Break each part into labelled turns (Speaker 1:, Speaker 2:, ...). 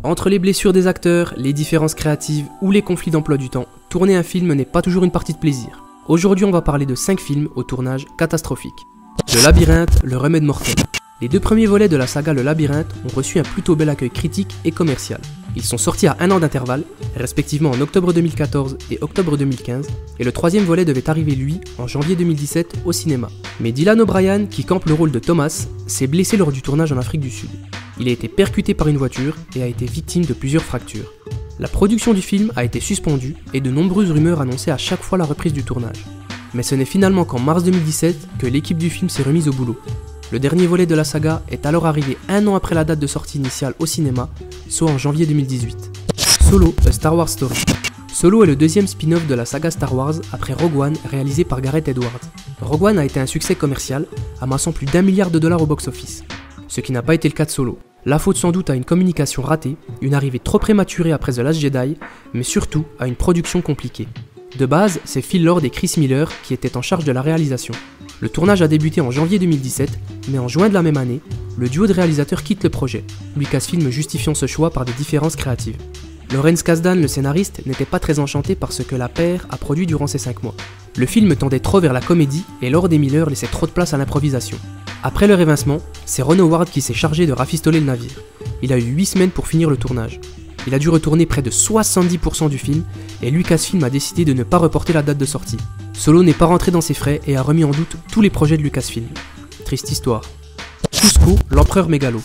Speaker 1: Entre les blessures des acteurs, les différences créatives ou les conflits d'emploi du temps, tourner un film n'est pas toujours une partie de plaisir. Aujourd'hui, on va parler de 5 films au tournage catastrophique. Le Labyrinthe, le remède mortel. Les 2 premiers volets de la saga Le Labyrinthe ont reçu un plutôt bel accueil critique et commercial. Ils sont sortis à 1 an d'intervalle, respectivement en octobre 2014 et octobre 2015, et le 3e volet devait arriver lui en janvier 2017 au cinéma. Mais Dylan O'Brien, qui campe le rôle de Thomas, s'est blessé lors du tournage en Afrique du Sud. Il a été percuté par une voiture et a été victime de plusieurs fractures. La production du film a été suspendue et de nombreuses rumeurs annonçaient à chaque fois la reprise du tournage. Mais ce n'est finalement qu'en mars 2017 que l'équipe du film s'est remise au boulot. Le dernier volet de la saga est alors arrivé 1 an après la date de sortie initiale au cinéma, soit en janvier 2018. Solo, A Star Wars Story. Solo est le 2e spin-off de la saga Star Wars après Rogue One réalisé par Gareth Edwards. Rogue One a été un succès commercial, amassant plus d'$1 milliard au box-office. Ce qui n'a pas été le cas de Solo. La faute sans doute à une communication ratée, une arrivée trop prématurée après The Last Jedi, mais surtout à une production compliquée. De base, c'est Phil Lord et Chris Miller qui étaient en charge de la réalisation. Le tournage a débuté en janvier 2017, mais en juin de la même année, le duo de réalisateurs quitte le projet, Lucasfilm justifiant ce choix par des différences créatives. Lawrence Kasdan, le scénariste, n'était pas très enchanté par ce que la paire a produit durant ces 5 mois. Le film tendait trop vers la comédie et Lord et Miller laissaient trop de place à l'improvisation. Après leur évincement, c'est Ron Howard qui s'est chargé de rafistoler le navire. Il a eu 8 semaines pour finir le tournage. Il a dû retourner près de 70% du film et Lucasfilm a décidé de ne pas reporter la date de sortie. Solo n'est pas rentré dans ses frais et a remis en doute tous les projets de Lucasfilm. Triste histoire. Kuzco, l'empereur mégalo.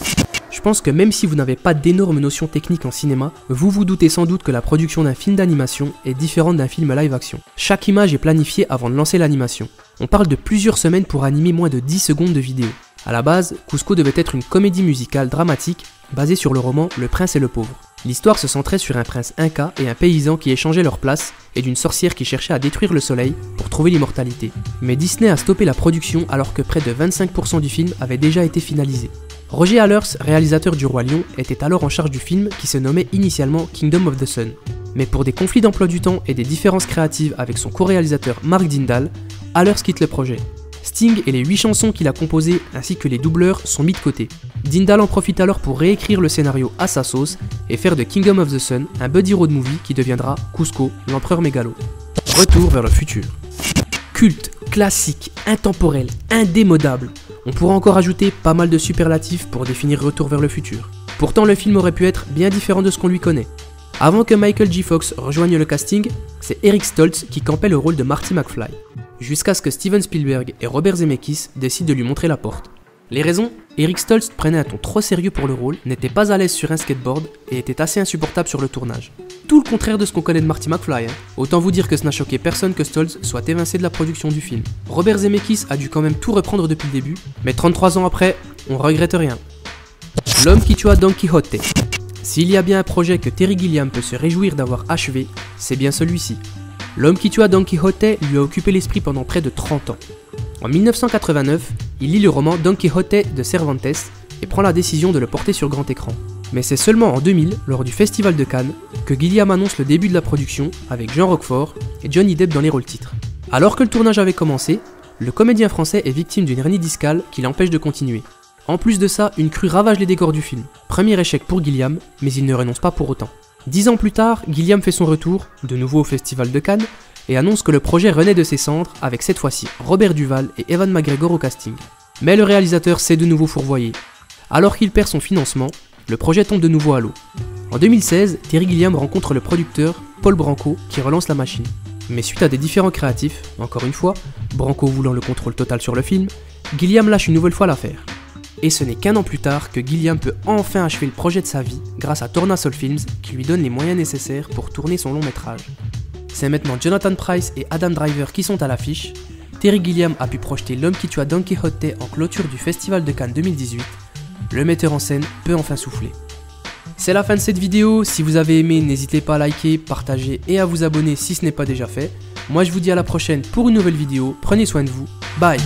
Speaker 1: Je pense que même si vous n'avez pas d'énormes notions techniques en cinéma, vous vous doutez sans doute que la production d'un film d'animation est différente d'un film live action. Chaque image est planifiée avant de lancer l'animation. On parle de plusieurs semaines pour animer moins de 10 secondes de vidéo. A la base, Kuzco devait être une comédie musicale dramatique basée sur le roman Le Prince et le Pauvre. L'histoire se centrait sur un prince inca et un paysan qui échangeaient leur place et d'une sorcière qui cherchait à détruire le soleil pour trouver l'immortalité. Mais Disney a stoppé la production alors que près de 25% du film avait déjà été finalisé. Roger Allers, réalisateur du Roi Lion, était alors en charge du film qui se nommait initialement Kingdom of the Sun. Mais pour des conflits d'emploi du temps et des différences créatives avec son co-réalisateur Mark Dindal, Allers quitte le projet. Sting et les 8 chansons qu'il a composées ainsi que les doubleurs sont mis de côté. Dindal en profite alors pour réécrire le scénario à sa sauce et faire de Kingdom of the Sun un buddy road movie qui deviendra Kuzco, l'empereur mégalo. Retour vers le futur. Culte, classique, intemporel, indémodable. On pourra encore ajouter pas mal de superlatifs pour définir Retour vers le futur. Pourtant le film aurait pu être bien différent de ce qu'on lui connaît. Avant que Michael J. Fox rejoigne le casting, c'est Eric Stoltz qui campait le rôle de Marty McFly. Jusqu'à ce que Steven Spielberg et Robert Zemeckis décident de lui montrer la porte. Les raisons ? Eric Stoltz prenait un ton trop sérieux pour le rôle, n'était pas à l'aise sur un skateboard et était assez insupportable sur le tournage. Tout le contraire de ce qu'on connaît de Marty McFly. Autant vous dire que ce n'a choqué personne que Stoltz soit évincé de la production du film. Robert Zemeckis a dû quand même tout reprendre depuis le début, mais 33 ans après, on regrette rien. L'homme qui tua Don Quijote. S'il y a bien un projet que Terry Gilliam peut se réjouir d'avoir achevé, c'est bien celui-ci. L'homme qui tua Don Quijote lui a occupé l'esprit pendant près de 30 ans. En 1989, il lit le roman Don Quijote de Cervantes et prend la décision de le porter sur grand écran. Mais c'est seulement en 2000, lors du Festival de Cannes, que Gilliam annonce le début de la production avec Jean Roquefort et Johnny Depp dans les rôles titres. Alors que le tournage avait commencé, le comédien français est victime d'une hernie discale qui l'empêche de continuer. En plus de ça, une crue ravage les décors du film. Premier échec pour Gilliam, mais il ne renonce pas pour autant. 10 ans plus tard, Gilliam fait son retour, de nouveau au Festival de Cannes, et annonce que le projet renaît de ses cendres avec cette fois-ci Robert Duvall et Ewan McGregor au casting. Mais le réalisateur s'est de nouveau fourvoyé. Alors qu'il perd son financement, le projet tombe de nouveau à l'eau. En 2016, Terry Gilliam rencontre le producteur Paul Branco qui relance la machine. Mais suite à des différends créatifs, encore une fois, Branco voulant le contrôle total sur le film, Gilliam lâche une nouvelle fois l'affaire. Et ce n'est qu'un an plus tard que Gilliam peut enfin achever le projet de sa vie grâce à Tornasol Films qui lui donne les moyens nécessaires pour tourner son long métrage. C'est maintenant Jonathan Pryce et Adam Driver qui sont à l'affiche. Terry Gilliam a pu projeter L'homme qui tua Don Quijote en clôture du Festival de Cannes 2018. Le metteur en scène peut enfin souffler. C'est la fin de cette vidéo, si vous avez aimé n'hésitez pas à liker, partager et à vous abonner si ce n'est pas déjà fait. Moi je vous dis à la prochaine pour une nouvelle vidéo, prenez soin de vous, bye.